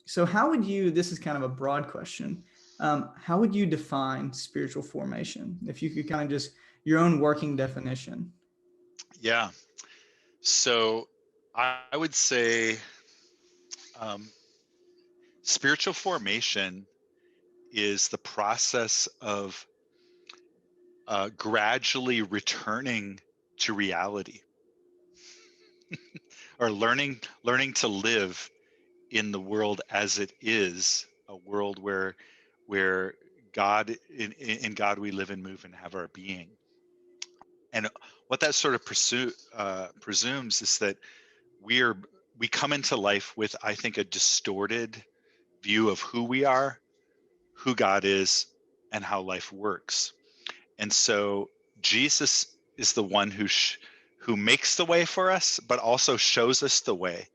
So how would you, this is kind of a broad question, how would you define spiritual formation? If you could kind of just, your own working definition. Yeah. So I would say um, spiritual formation is the process of gradually returning to reality, or learning to live in the world as it is, a world where God, in God we live and move and have our being. And what that sort of presumes is that we are we come into life with, I think, a distorted view of who we are, who God is, and how life works. And so Jesus is the one who makes the way for us, but also shows us the way.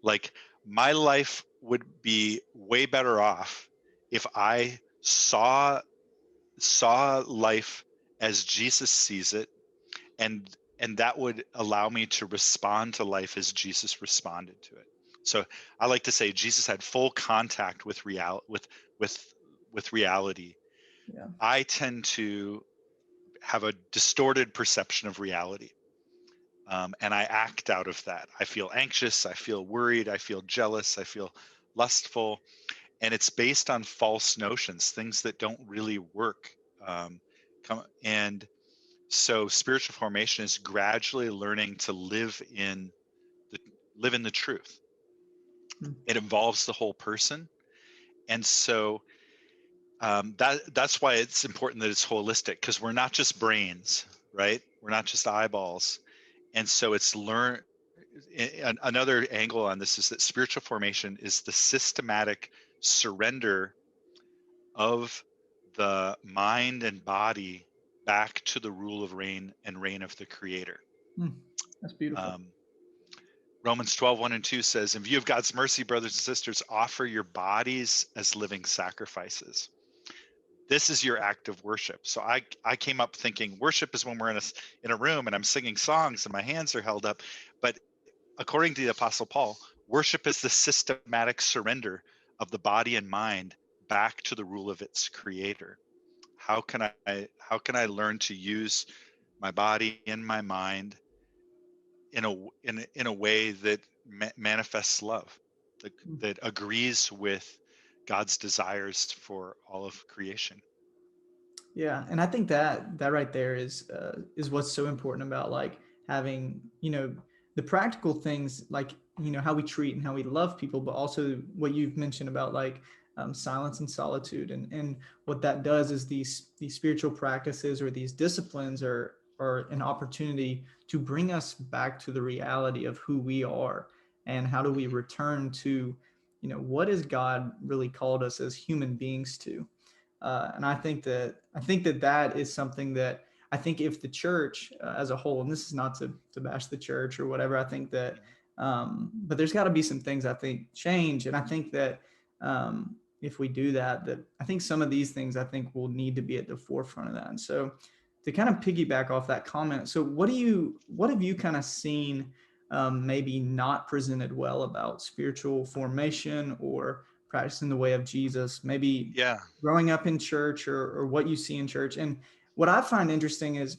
Like, my life would be way better off if I saw life as Jesus sees it, and that would allow me to respond to life as Jesus responded to it. So I like to say Jesus had full contact with reality. Yeah. I tend to have a distorted perception of reality. And I act out of that. I feel anxious, I feel worried, I feel jealous, I feel lustful, and it's based on false notions, things that don't really work. And so spiritual formation is gradually learning to live in the truth. Hmm. It involves the whole person, and so that's why it's important that it's holistic, because we're not just brains, right? We're not just eyeballs. And so it's another angle on this is that spiritual formation is the systematic surrender of the mind and body back to the rule of reign of the Creator. Hmm. That's beautiful. Um, Romans 12:1 and 2 says, in view of God's mercy, brothers and sisters, offer your bodies as living sacrifices. This is your act of worship. So I came up thinking worship is when we're in a room and I'm singing songs and my hands are held up. But according to the Apostle Paul, worship is the systematic surrender of the body and mind back to the rule of its Creator. How can I learn to use my body and my mind in a way that manifests love, Hmm. that agrees with God's desires for all of creation? Yeah, and I think that right there is what's so important about like having, the practical things, like, how we treat and how we love people, but also what you've mentioned about like, silence and solitude, and what that does is these spiritual practices or these disciplines are an opportunity to bring us back to the reality of who we are, and how do we Mhm. return to, what has God really called us as human beings to. And I think that is something that I think if the church as a whole, and this is not to bash the church or whatever, I think that, but there's got to be some things I think change, and I think that if we do that, that I think some of these things I think will need to be at the forefront of that. And so, to kind of piggyback off that comment, so what have you kind of seen maybe not presented well about spiritual formation or practicing the way of Jesus, maybe Yeah. growing up in church, or what you see in church? And what I find interesting is,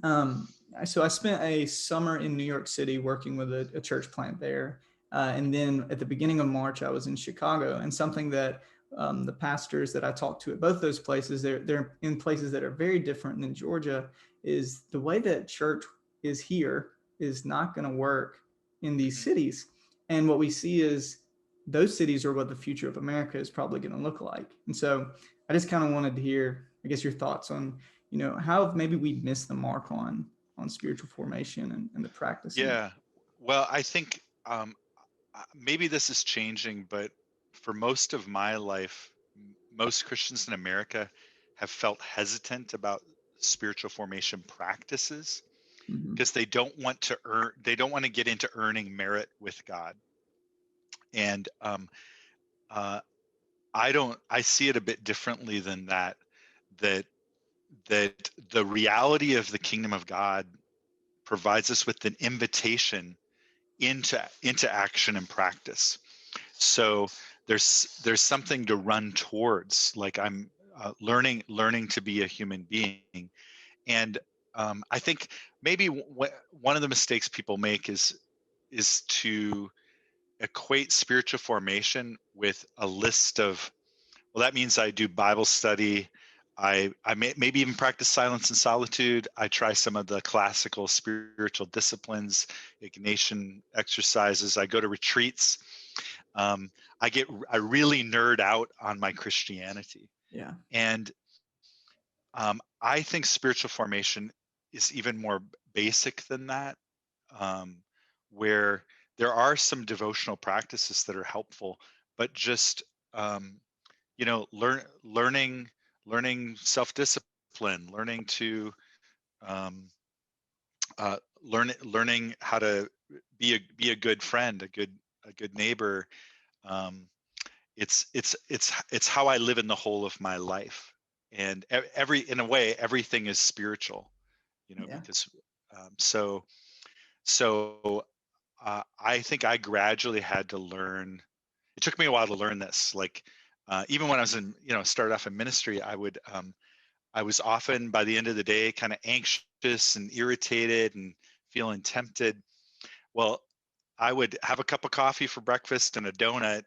um, so I spent a summer in New York City working with a church plant there. And then at the beginning of March, I was in Chicago. And something that the pastors that I talked to at both those places, they're in places that are very different than Georgia, is the way that church is here is not going to work in these Mhm. cities. And what we see is those cities are what the future of America is probably going to look like. And so I just kind of wanted to hear, I guess, your thoughts on, how maybe we missed the mark on spiritual formation and the practicing it. Yeah. Well, I think maybe this is changing, but for most of my life, most Christians in America have felt hesitant about spiritual formation practices Mm-hmm. because they don't want to get into earning merit with God. And uh, I see it a bit differently than that, that, that the reality of the kingdom of God provides us with an invitation into action and practice. So there's something to run towards. Like I'm learning to be a human being. And I think maybe one of the mistakes people make is to equate spiritual formation with a list of, well, that means I do Bible study. Maybe even practice silence and solitude. I try some of the classical spiritual disciplines, Ignatian exercises. I go to retreats. Um, I really nerd out on my Christianity. Yeah. And I think spiritual formation is even more basic than that, um, where there are some devotional practices that are helpful, but just um, learning self-discipline, learning to um, learning how to be a good friend, a good neighbor. Um, it's how I live in the whole of my life, and in a way everything is spiritual, Yeah. because so I think I gradually had to learn. It took me a while to learn this. Like even when I was started off in ministry, I was often by the end of the day kind of anxious and irritated and feeling tempted. Well, I would have a cup of coffee for breakfast and a donut,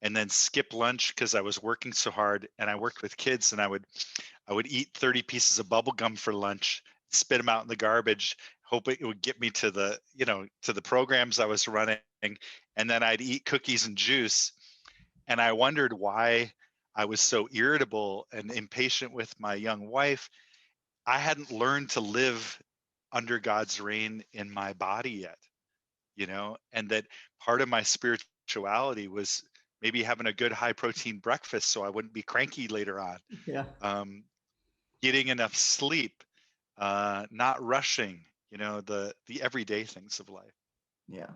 and then skip lunch because I was working so hard. And I worked with kids, and I would eat 30 pieces of bubble gum for lunch, spit them out in the garbage, hope it would get me to the programs I was running, and then I'd eat cookies and juice. And I wondered why I was so irritable and impatient with my young wife. I hadn't learned to live under God's reign in my body yet, and that part of my spirituality was maybe having a good high protein breakfast so I wouldn't be cranky later on. Yeah. Um, Getting enough sleep, not rushing, the everyday things of life. Yeah.